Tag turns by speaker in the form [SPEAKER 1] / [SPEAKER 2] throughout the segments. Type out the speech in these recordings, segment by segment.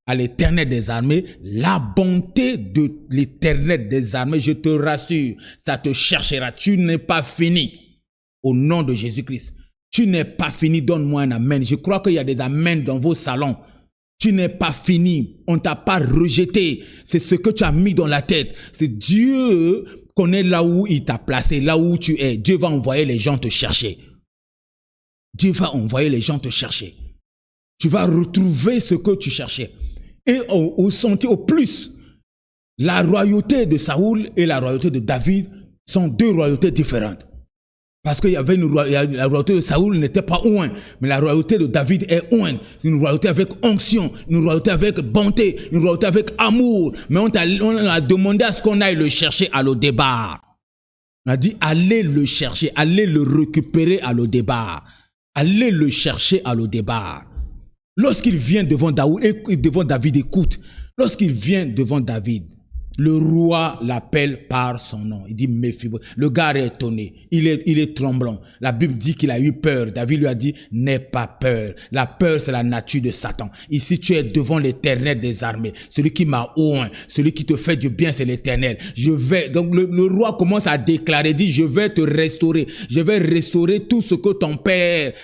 [SPEAKER 1] À l'Éternel des armées, la bonté de l'Éternel des armées, je te rassure, ça te cherchera. Tu n'es pas fini. Au nom de Jésus-Christ. Tu n'es pas fini. Donne-moi un amen. Je crois qu'il y a des amens dans vos salons. Tu n'es pas fini. On ne t'a pas rejeté. C'est ce que tu as mis dans la tête. C'est Dieu connaît là où il t'a placé, là où tu es. Dieu va envoyer les gens te chercher. Dieu va envoyer les gens te chercher. Tu vas retrouver ce que tu cherchais. Et au plus, la royauté de Saoul et la royauté de David sont deux royautés différentes. Parce qu'il y avait la royauté de Saoul n'était pas oint, mais la royauté de David est oint. C'est une royauté avec onction, une royauté avec bonté, une royauté avec amour. Mais on a demandé à ce qu'on aille le chercher à l'Odébar. On a dit allez le chercher, allez le récupérer à l'Odébar. Allez le chercher à l'Odébar. Lorsqu'il vient devant David, écoute, lorsqu'il vient devant David, le roi l'appelle par son nom. Il dit Méphibosheth. Le gars est étonné. Il est tremblant. La Bible dit qu'il a eu peur. David lui a dit, n'aie pas peur. La peur, c'est la nature de Satan. Ici, tu es devant l'Éternel des armées. Celui qui m'a oint, celui qui te fait du bien, c'est l'Éternel. Donc le roi commence à déclarer, dit, je vais te restaurer. Je vais restaurer tout ce que ton père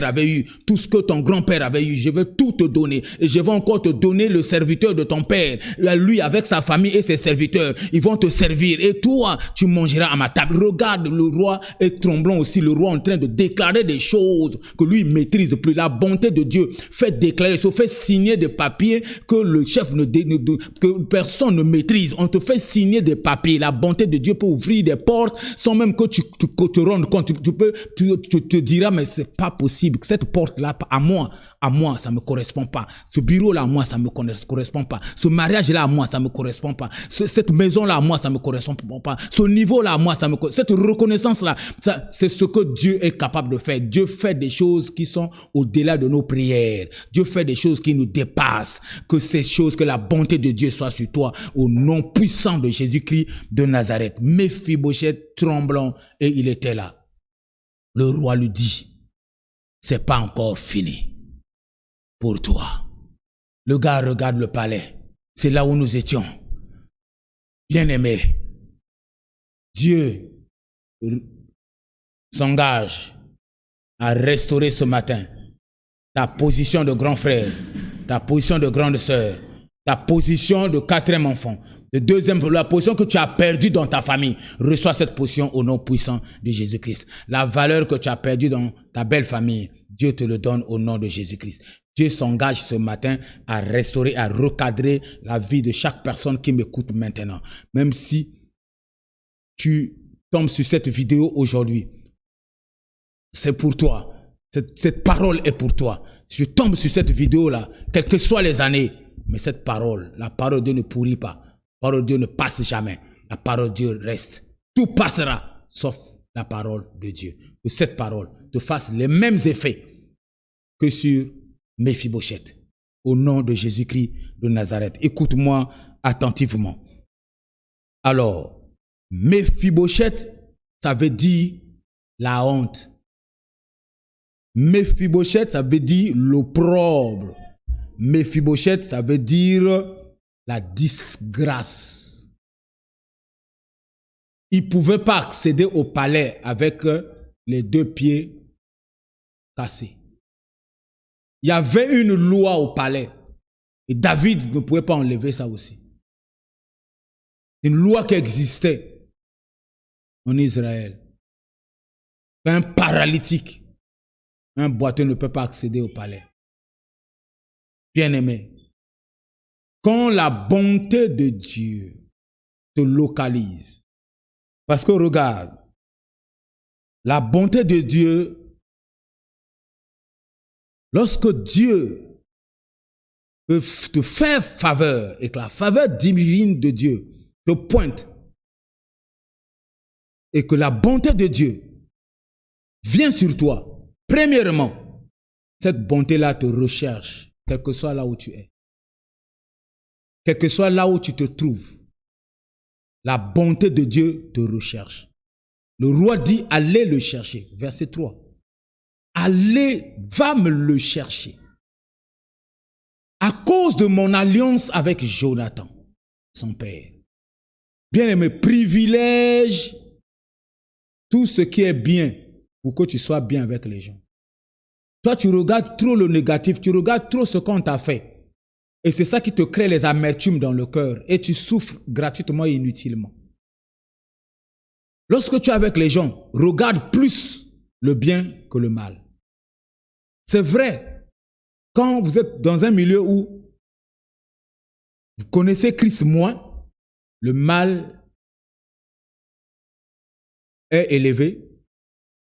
[SPEAKER 1] avait eu, tout ce que ton grand-père avait eu. Je vais tout te donner. Et je vais encore te donner le serviteur de ton père. Lui, avec sa famille et ses serviteurs, ils vont te servir et toi, tu mangeras à ma table. Regarde, le roi est tremblant aussi. Le roi est en train de déclarer des choses que lui maîtrise plus. La bonté de Dieu fait déclarer, fait signer des papiers que le chef que personne ne maîtrise. On te fait signer des papiers. La bonté de Dieu peut ouvrir des portes sans même que tu te rendes compte. Tu te diras, mais c'est pas possible. Cette porte-là, à moi, ça me correspond pas. Ce bureau-là, à moi, ça me correspond pas. Ce mariage-là, à moi, ça me correspond pas. Cette maison-là, à moi, ça me correspond pas. Ce niveau-là, à moi, ça me correspond. Cette reconnaissance-là, c'est ce que Dieu est capable de faire. Dieu fait des choses qui sont au-delà de nos prières. Dieu fait des choses qui nous dépassent. Que ces choses, que la bonté de Dieu soit sur toi, au nom puissant de Jésus-Christ de Nazareth. Méphibosheth tremblant, et il était là. Le roi lui dit, c'est pas encore fini pour toi. Le gars regarde le palais. C'est là où nous étions. Bien-aimé, Dieu s'engage à restaurer ce matin ta position de grand frère, ta position de grande sœur, ta position de quatrième enfant, la position que tu as perdue dans ta famille. Reçois cette position au nom puissant de Jésus-Christ. La valeur que tu as perdue dans ta belle famille, Dieu te le donne au nom de Jésus-Christ. Dieu s'engage ce matin à restaurer, à recadrer la vie de chaque personne qui m'écoute maintenant. Même si tu tombes sur cette vidéo aujourd'hui, c'est pour toi. Cette parole est pour toi. Si je tombe sur cette vidéo-là, quelles que soient les années, mais cette parole, la parole de Dieu ne pourrit pas. La parole de Dieu ne passe jamais. La parole de Dieu reste. Tout passera, sauf la parole de Dieu. Que cette parole te fasse les mêmes effets que sur Méphibosheth. Au nom de Jésus-Christ de Nazareth. Écoute-moi attentivement. Alors, Méphibosheth, ça veut dire la honte. Méphibosheth, ça veut dire l'opprobre. Méphibosheth, ça veut dire la disgrâce. Il ne pouvait pas accéder au palais avec les deux pieds cassés. Il y avait une loi au palais. Et David ne pouvait pas enlever ça aussi. Une loi qui existait en Israël. Un paralytique, un boiteux ne peut pas accéder au palais. Bien-aimé, quand la bonté de Dieu te localise, parce que regarde, la bonté de Dieu, lorsque Dieu peut te faire faveur et que la faveur divine de Dieu te pointe et que la bonté de Dieu vient sur toi, premièrement, cette bonté-là te recherche, quel que soit là où tu es. Quel que soit là où tu te trouves, la bonté de Dieu te recherche. Le roi dit, allez le chercher. Verset 3. Allez, va me le chercher. À cause de mon alliance avec Jonathan, son père. Bien-aimé, privilège tout ce qui est bien pour que tu sois bien avec les gens. Toi, tu regardes trop le négatif, tu regardes trop ce qu'on t'a fait. Et c'est ça qui te crée les amertumes dans le cœur et tu souffres gratuitement et inutilement. Lorsque tu es avec les gens, regarde plus le bien que le mal. C'est vrai, quand vous êtes dans un milieu où vous connaissez Christ moins, le mal est élevé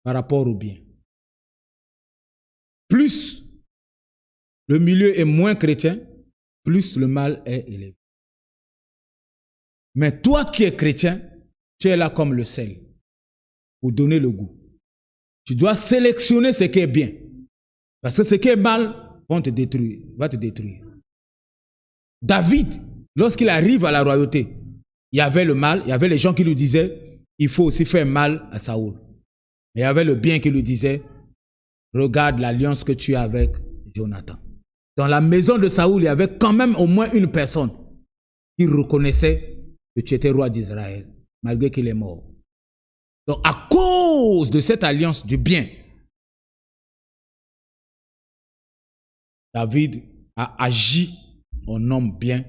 [SPEAKER 1] par rapport au bien. Plus le milieu est moins chrétien, plus le mal est élevé. Mais toi qui es chrétien, tu es là comme le sel pour donner le goût. Tu dois sélectionner ce qui est bien. Parce que ce qui est mal va te détruire. David, lorsqu'il arrive à la royauté, il y avait le mal, il y avait les gens qui lui disaient, il faut aussi faire mal à Saoul. Mais il y avait le bien qui lui disait, regarde l'alliance que tu as avec Jonathan. Dans la maison de Saoul, il y avait quand même au moins une personne qui reconnaissait que tu étais roi d'Israël, malgré qu'il est mort. Donc, à cause de cette alliance du bien, David a agi en homme bien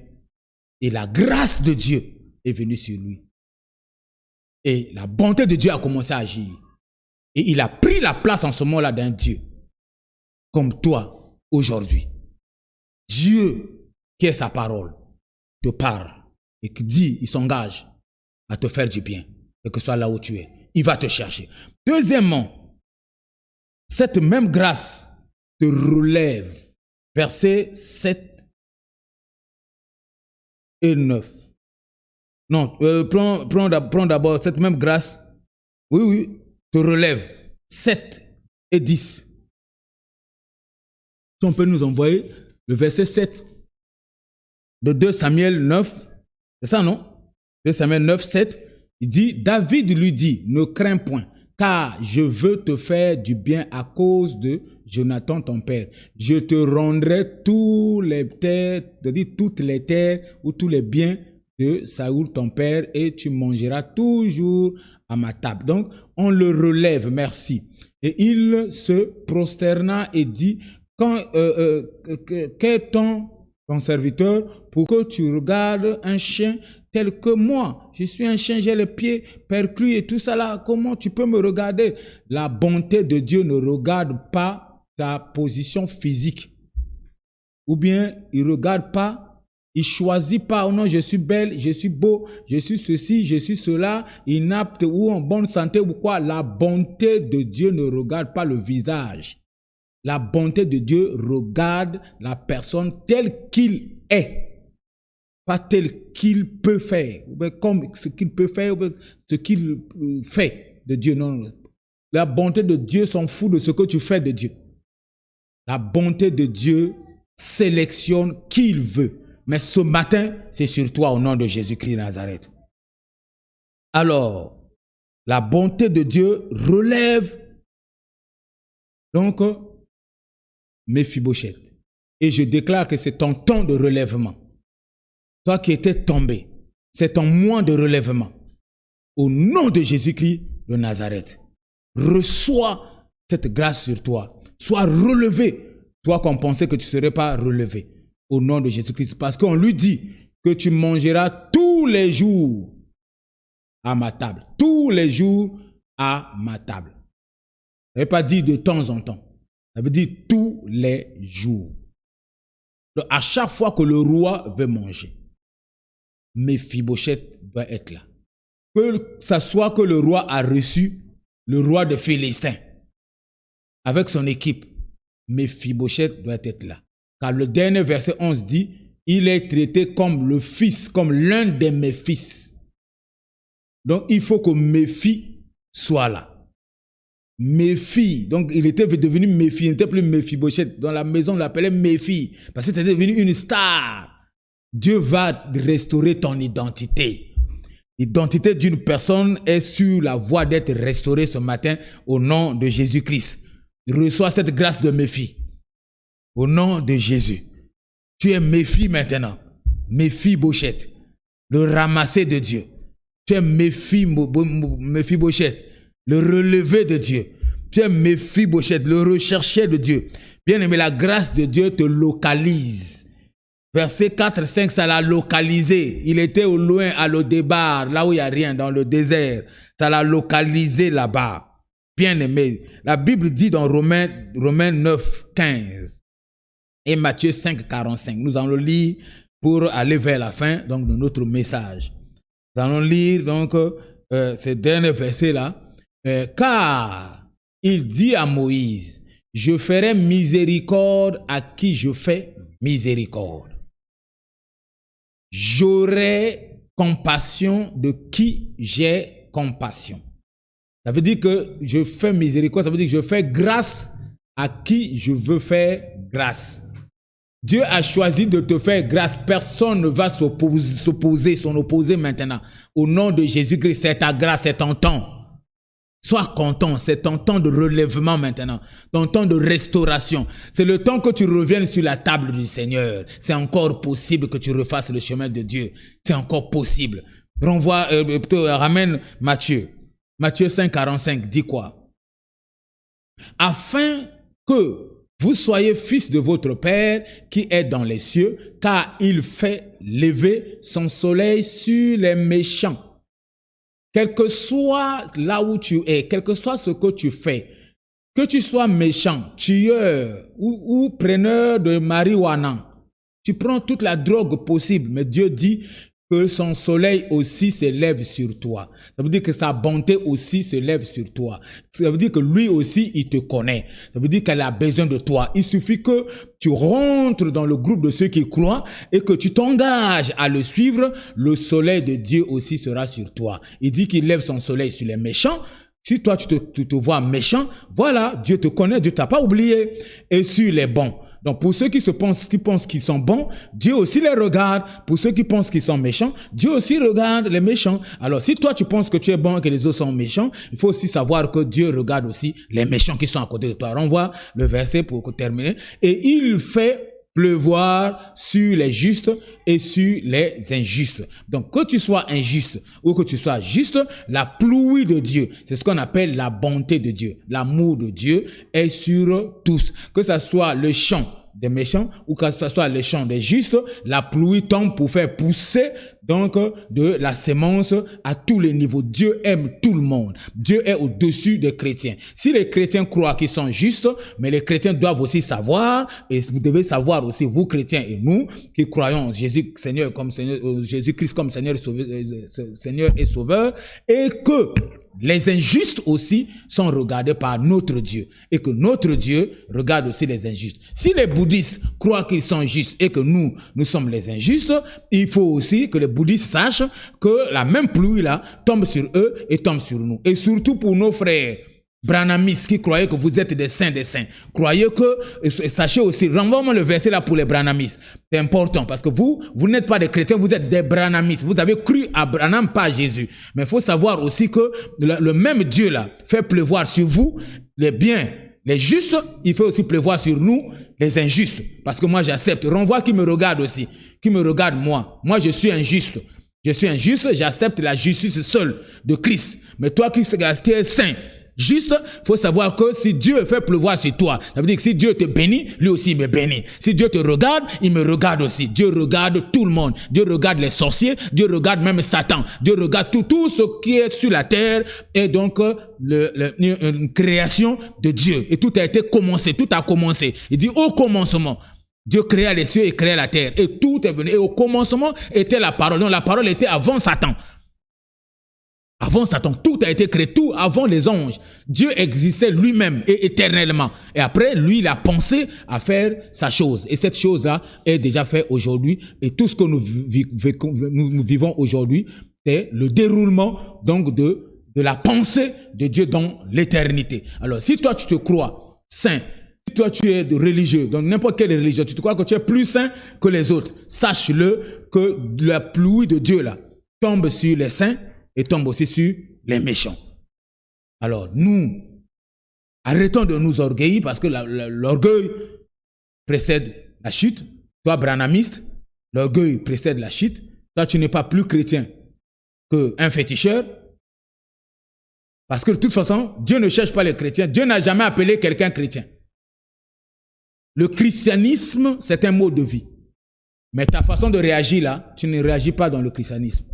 [SPEAKER 1] et la grâce de Dieu est venue sur lui. Et la bonté de Dieu a commencé à agir. Et il a pris la place en ce moment-là d'un Dieu, comme toi, aujourd'hui. Dieu, qui est sa parole, te parle et qui dit, il s'engage à te faire du bien, quel que soit là où tu es. Il va te chercher. Deuxièmement, cette même grâce te relève. Versets 7 et 9. Non, prends d'abord cette même grâce. Oui, te relève. 7 et 10. Si on peut nous envoyer le verset 7 de 2 Samuel 9. C'est ça, non? 2 Samuel 9, 7. Il dit, David lui dit, ne crains point, car je veux te faire du bien à cause de Jonathan ton père. Je te rendrai toutes les terres ou tous les biens de Saoul ton père et tu mangeras toujours à ma table. Donc, on le relève, merci. Et il se prosterna et dit, qu'est ton serviteur pour que tu regardes un chien tel que moi. Je suis un chien, j'ai les pieds perclus et tout ça là. Comment tu peux me regarder? La bonté de Dieu ne regarde pas ta position physique. Ou bien, il ne regarde pas, il ne choisit pas, oh non, je suis belle, je suis beau, je suis ceci, je suis cela, inapte ou en bonne santé ou quoi. La bonté de Dieu ne regarde pas le visage. La bonté de Dieu regarde la personne telle qu'il est. Pas tel qu'il peut faire, comme ce qu'il peut faire, ce qu'il fait de Dieu. Non. La bonté de Dieu s'en fout de ce que tu fais de Dieu. La bonté de Dieu sélectionne qui il veut. Mais ce matin, c'est sur toi au nom de Jésus-Christ de Nazareth. Alors, la bonté de Dieu relève donc Méphibosheth. Et je déclare que c'est ton temps de relèvement. Toi qui étais tombé, c'est ton mois de relèvement. Au nom de Jésus-Christ de Nazareth, reçois cette grâce sur toi. Sois relevé, toi qu'on pensait que tu ne serais pas relevé. Au nom de Jésus-Christ, parce qu'on lui dit que tu mangeras tous les jours à ma table. Tous les jours à ma table. Ça ne veut pas dire de temps en temps. Ça veut dire tous les jours. Donc, à chaque fois que le roi veut manger, Méphibosheth doit être là. Que ça soit que le roi a reçu le roi de Philistins avec son équipe, Méphibosheth doit être là. Car le dernier verset 11 dit, il est traité comme le fils, comme l'un de mes fils. Donc, il faut que mes filles soient là. Méphi, donc il était devenu Méphi, il n'était plus Méphibosheth. Dans la maison, on l'appelait Méphi, parce que c'était devenu une star. Dieu va restaurer ton identité. L'identité d'une personne est sur la voie d'être restaurée ce matin au nom de Jésus-Christ. Reçois cette grâce de Méphi. Au nom de Jésus. Tu es Méphi maintenant. Méphibosheth, le ramassé de Dieu. Tu es Méphibosheth, le relevé de Dieu. Tu es Méphibosheth, le recherché de Dieu. Bien-aimé, la grâce de Dieu te localise. Verset 4, 5, ça l'a localisé. Il était au loin, à Lo-Débar, là où il n'y a rien, dans le désert. Ça l'a localisé là-bas. Bien-aimé, la Bible dit dans Romains 9, 15 et Matthieu 5, 45. Nous allons lire pour aller vers la fin donc, de notre message. Nous allons lire donc ces derniers versets-là. Car il dit à Moïse, je ferai miséricorde à qui je fais miséricorde. J'aurai compassion de qui j'ai compassion. Ça veut dire que je fais miséricorde, ça veut dire que je fais grâce à qui je veux faire grâce. Dieu a choisi de te faire grâce. Personne ne va s'opposer maintenant. Au nom de Jésus-Christ, c'est ta grâce, c'est ton temps. Sois content, c'est ton temps de relèvement maintenant, ton temps de restauration. C'est le temps que tu reviennes sur la table du Seigneur. C'est encore possible que tu refasses le chemin de Dieu. C'est encore possible. Ramène Matthieu. Matthieu 5, 45 dit quoi? Afin que vous soyez fils de votre Père qui est dans les cieux, car il fait lever son soleil sur les méchants. Quel que soit là où tu es, quel que soit ce que tu fais, que tu sois méchant, tueur ou preneur de marijuana, tu prends toute la drogue possible, mais Dieu dit que son soleil aussi se lève sur toi. Ça veut dire que sa bonté aussi se lève sur toi. Ça veut dire que lui aussi, il te connaît. Ça veut dire qu'elle a besoin de toi. Il suffit que tu rentres dans le groupe de ceux qui croient et que tu t'engages à le suivre. Le soleil de Dieu aussi sera sur toi. Il dit qu'il lève son soleil sur les méchants. Si toi, tu te vois méchant, voilà, Dieu te connaît, Dieu t'a pas oublié. Et sur les bons. Donc, pour ceux qui pensent qu'ils sont bons, Dieu aussi les regarde. Pour ceux qui pensent qu'ils sont méchants, Dieu aussi regarde les méchants. Alors, si toi, tu penses que tu es bon et que les autres sont méchants, il faut aussi savoir que Dieu regarde aussi les méchants qui sont à côté de toi. Renvoie le verset pour terminer. Et il fait pleuvoir sur les justes et sur les injustes. Donc, que tu sois injuste ou que tu sois juste, la pluie de Dieu, c'est ce qu'on appelle la bonté de Dieu. L'amour de Dieu est sur tous. Que ce soit le champ des méchants ou que ce soit le champ des justes, la pluie tombe pour faire pousser donc de la sémence à tous les niveaux. Dieu aime tout le monde. Dieu est au-dessus des chrétiens. Si les chrétiens croient qu'ils sont justes, mais les chrétiens doivent aussi savoir, et vous devez savoir aussi, vous chrétiens et nous, qui croyons en Jésus, Seigneur comme Seigneur, Jésus-Christ comme Seigneur et Sauveur, et que les injustes aussi sont regardés par notre Dieu et que notre Dieu regarde aussi les injustes. Si les bouddhistes croient qu'ils sont justes et que nous sommes les injustes, il faut aussi que les bouddhistes sachent que la même pluie là tombe sur eux et tombe sur nous. Et surtout pour nos frères Branamis qui croyaient que vous êtes des saints. Croyez que, sachez aussi, renvoie-moi le verset là pour les Branamis. C'est important parce que vous n'êtes pas des chrétiens, vous êtes des Branamis. Vous avez cru à Branham, pas à Jésus. Mais il faut savoir aussi que le même Dieu là fait pleuvoir sur vous les biens, les justes, il fait aussi pleuvoir sur nous les injustes. Parce que moi j'accepte. Renvoie qui me regarde aussi, qui me regarde moi. Moi je suis injuste. Je suis injuste, j'accepte la justice seule de Christ. Mais toi qui es saint, juste, faut savoir que si Dieu fait pleuvoir sur toi, ça veut dire que si Dieu te bénit, lui aussi il me bénit. Si Dieu te regarde, il me regarde aussi. Dieu regarde tout le monde. Dieu regarde les sorciers, Dieu regarde même Satan. Dieu regarde tout ce qui est sur la terre et donc une création de Dieu. Et tout a été commencé, tout a commencé. Il dit au commencement, Dieu créa les cieux et créa la terre. Et tout est venu. Et au commencement était la parole. Donc la parole était avant Satan. Avant Satan, tout a été créé, tout avant les anges. Dieu existait lui-même et éternellement. Et après, lui, il a pensé à faire sa chose. Et cette chose-là est déjà faite aujourd'hui. Et tout ce que nous vivons aujourd'hui, c'est le déroulement donc de la pensée de Dieu dans l'éternité. Alors, si toi, tu te crois saint, si toi, tu es religieux, dans n'importe quelle religion, tu te crois que tu es plus saint que les autres, sache-le que la pluie de Dieu, là, tombe sur les saints et tombe aussi sur les méchants. Alors, nous, arrêtons de nous orgueillir parce que l'orgueil précède la chute. Toi, branhamiste, l'orgueil précède la chute. Toi, tu n'es pas plus chrétien qu'un féticheur. Parce que de toute façon, Dieu ne cherche pas les chrétiens. Dieu n'a jamais appelé quelqu'un chrétien. Le christianisme, c'est un mode de vie. Mais ta façon de réagir là, tu ne réagis pas dans le christianisme.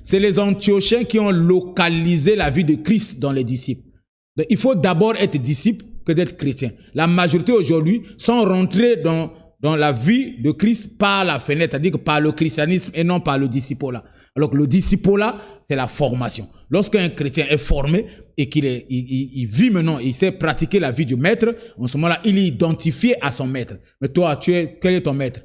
[SPEAKER 1] C'est les Antiochiens qui ont localisé la vie de Christ dans les disciples. Donc, il faut d'abord être disciple que d'être chrétien. La majorité aujourd'hui sont rentrés dans la vie de Christ par la fenêtre, c'est-à-dire que par le christianisme et non par le discipolat. Alors que le discipolat, c'est la formation. Lorsqu'un chrétien est formé et qu'il vit maintenant, il sait pratiquer la vie du maître, en ce moment-là, il est identifié à son maître. Mais toi, quel est ton maître?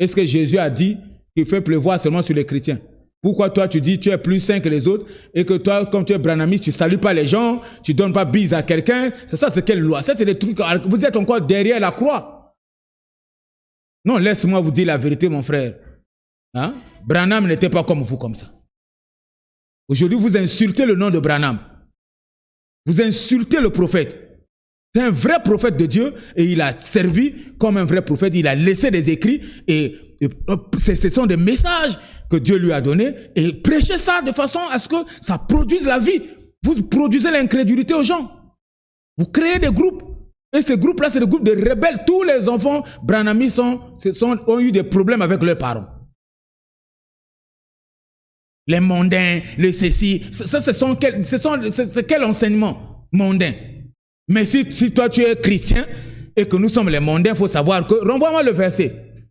[SPEAKER 1] Est-ce que Jésus a dit qu'il fait pleuvoir seulement sur les chrétiens? Pourquoi toi tu dis tu es plus saint que les autres et que toi, comme tu es branhamiste, tu salues pas les gens, tu donnes pas bise à quelqu'un? C'est quelle loi? Ça, c'est des trucs, vous êtes encore derrière la croix. Non, laisse-moi vous dire la vérité, mon frère. Hein? Branham n'était pas comme vous comme ça. Aujourd'hui, vous insultez le nom de Branham. Vous insultez le prophète. C'est un vrai prophète de Dieu et il a servi comme un vrai prophète. Il a laissé des écrits et ce sont des messages que Dieu lui a donnés et prêchez ça de façon à ce que ça produise la vie. Vous produisez l'incrédulité aux gens. Vous créez des groupes. Et ces groupes-là, c'est des groupes de rebelles. Tous les enfants branhamistes ont eu des problèmes avec leurs parents. Les mondains, les ceci, c'est quel enseignement mondain? Mais si toi tu es chrétien et que nous sommes les mondains, il faut savoir que, renvoie-moi le verset.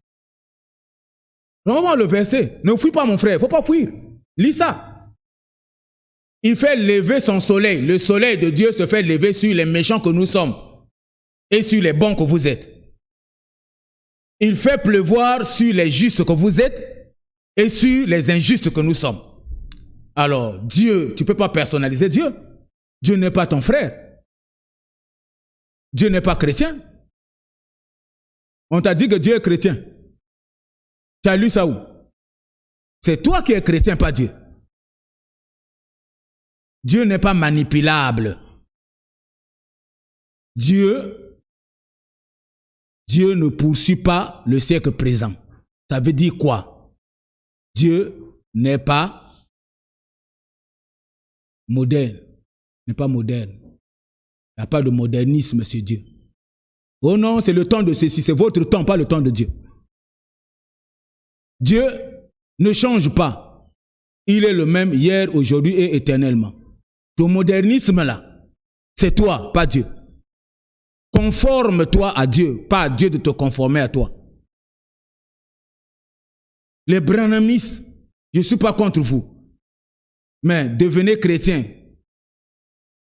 [SPEAKER 1] Renvoie-moi le verset. Ne fuis pas mon frère, il ne faut pas fuir. Lis ça. Il fait lever son soleil. Le soleil de Dieu se fait lever sur les méchants que nous sommes et sur les bons que vous êtes. Il fait pleuvoir sur les justes que vous êtes et sur les injustes que nous sommes. Alors, Dieu, tu ne peux pas personnaliser Dieu. Dieu n'est pas ton frère. Dieu n'est pas chrétien. On t'a dit que Dieu est chrétien. Tu as lu ça où? C'est toi qui es chrétien, pas Dieu. Dieu n'est pas manipulable. Dieu ne poursuit pas le siècle présent. Ça veut dire quoi? Dieu n'est pas moderne. N'est pas moderne. Il n'y a pas de modernisme, c'est Dieu. Oh non, c'est le temps de ceci. C'est votre temps, pas le temps de Dieu. Dieu ne change pas. Il est le même hier, aujourd'hui et éternellement. Ton modernisme là, c'est toi, pas Dieu. Conforme-toi à Dieu, pas à Dieu de te conformer à toi. Les branhamistes, je ne suis pas contre vous. Mais devenez chrétiens.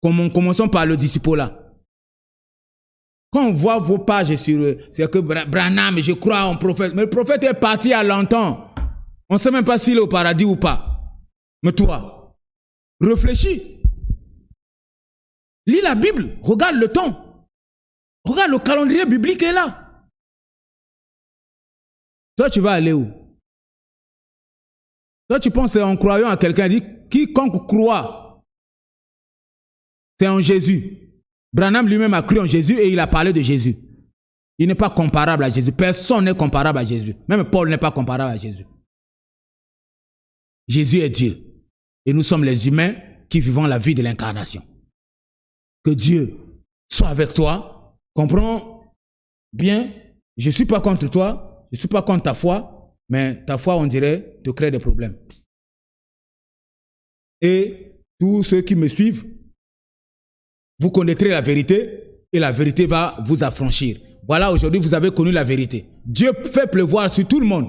[SPEAKER 1] Commençons par le discipolat. Quand on voit vos pages sur c'est que Branham, je crois en prophète. Mais le prophète est parti à longtemps. On ne sait même pas s'il est au paradis ou pas. Mais toi, réfléchis. Lis la Bible. Regarde le temps. Regarde le calendrier biblique est là. Toi, tu vas aller où? Toi, tu penses en croyant à quelqu'un, dit quiconque croit, c'est en Jésus. Branham lui-même a cru en Jésus et il a parlé de Jésus. Il n'est pas comparable à Jésus. Personne n'est comparable à Jésus. Même Paul n'est pas comparable à Jésus. Jésus est Dieu. Et nous sommes les humains qui vivons la vie de l'incarnation. Que Dieu soit avec toi. Comprends bien. Je ne suis pas contre toi. Je ne suis pas contre ta foi. Mais ta foi, on dirait, te crée des problèmes. Et tous ceux qui me suivent, vous connaîtrez la vérité et la vérité va vous affranchir. Voilà, aujourd'hui, vous avez connu la vérité. Dieu fait pleuvoir sur tout le monde.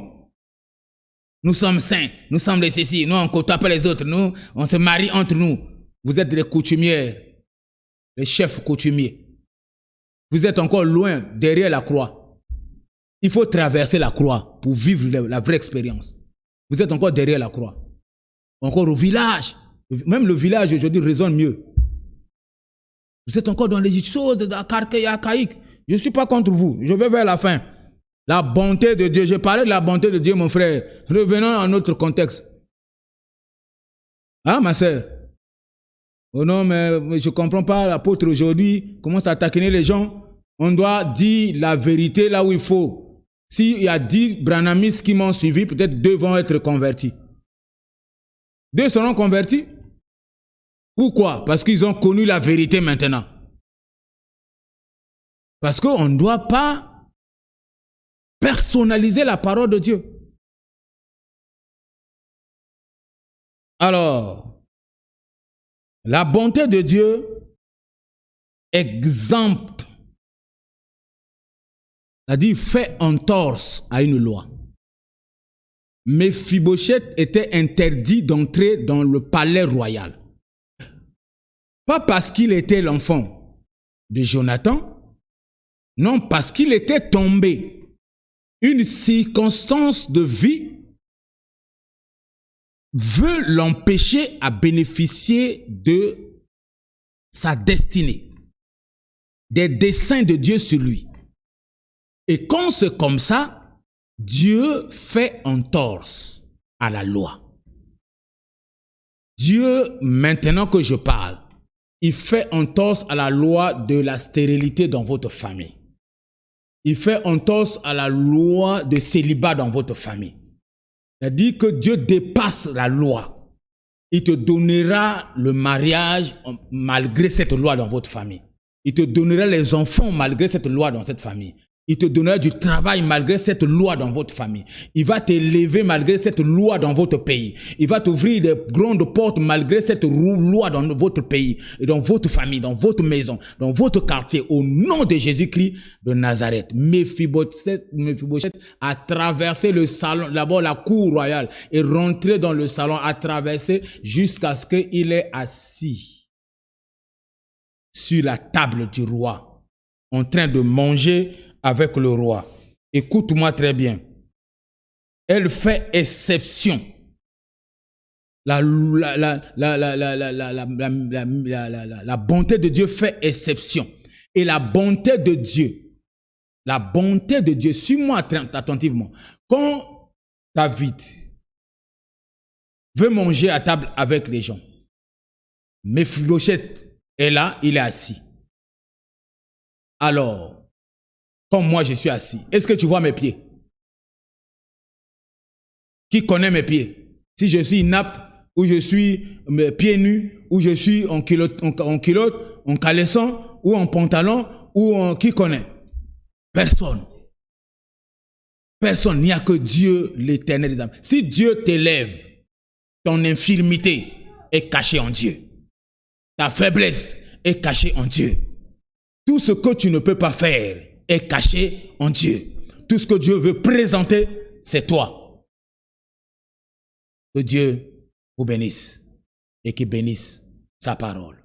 [SPEAKER 1] Nous sommes saints, nous sommes les ceci, nous on côtoie pas les autres, nous on se marie entre nous. Vous êtes les coutumières, les chefs coutumiers. Vous êtes encore loin, derrière la croix. Il faut traverser la croix pour vivre la vraie expérience. Vous êtes encore derrière la croix. Encore au village. Même le village aujourd'hui résonne mieux. Vous êtes encore dans les choses archaïques. Je ne suis pas contre vous. Je vais vers la fin. La bonté de Dieu. J'ai parlé de la bonté de Dieu, mon frère. Revenons à notre contexte. Hein, ma sœur? Oh non, mais je ne comprends pas. L'apôtre aujourd'hui commence à taquiner les gens. On doit dire la vérité là où il faut. S'il y a 10 branhamistes qui m'ont suivi, peut-être 2 vont être convertis. 2 seront convertis. Pourquoi? Parce qu'ils ont connu la vérité maintenant. Parce qu'on ne doit pas personnaliser la parole de Dieu. Alors, la bonté de Dieu exempte, c'est-à-dire fait entorse à une loi. Méphibosheth était interdit d'entrer dans le palais royal. Pas parce qu'il était l'enfant de Jonathan, non, parce qu'il était tombé. Une circonstance de vie veut l'empêcher à bénéficier de sa destinée, des desseins de Dieu sur lui. Et quand c'est comme ça, Dieu fait entorse à la loi. Dieu, maintenant que je parle, il fait entorse à la loi de la stérilité dans votre famille. Il fait entorse à la loi de célibat dans votre famille. C'est-à-dire que Dieu dépasse la loi. Il te donnera le mariage malgré cette loi dans votre famille. Il te donnera les enfants malgré cette loi dans cette famille. Il te donnera du travail malgré cette loi dans votre famille. Il va t'élever malgré cette loi dans votre pays. Il va t'ouvrir des grandes portes malgré cette loi dans votre pays, dans votre famille, dans votre maison, dans votre quartier. Au nom de Jésus-Christ de Nazareth. Méphibosheth a traversé le salon, d'abord la cour royale, et rentré dans le salon, a traversé jusqu'à ce qu'il ait assis sur la table du roi, en train de manger avec le roi. Écoute-moi très bien. Elle fait exception. La bonté de Dieu fait exception. Et la bonté de Dieu, suis-moi attentivement. Quand David veut manger à table avec les gens, Méphibosheth est là, il est assis. Alors, comme moi je suis assis, est-ce que tu vois mes pieds? Qui connaît mes pieds? Si je suis inapte, ou je suis pieds nus, ou je suis en culotte, en caleçon, ou en pantalon, ou en... Qui connaît? Personne. Personne. Il n'y a que Dieu, l'éternel des âmes. Si Dieu t'élève, ton infirmité est cachée en Dieu. Ta faiblesse est cachée en Dieu. Tout ce que tu ne peux pas faire est caché en Dieu. Tout ce que Dieu veut présenter, c'est toi. Que Dieu vous bénisse et qu'il bénisse sa parole.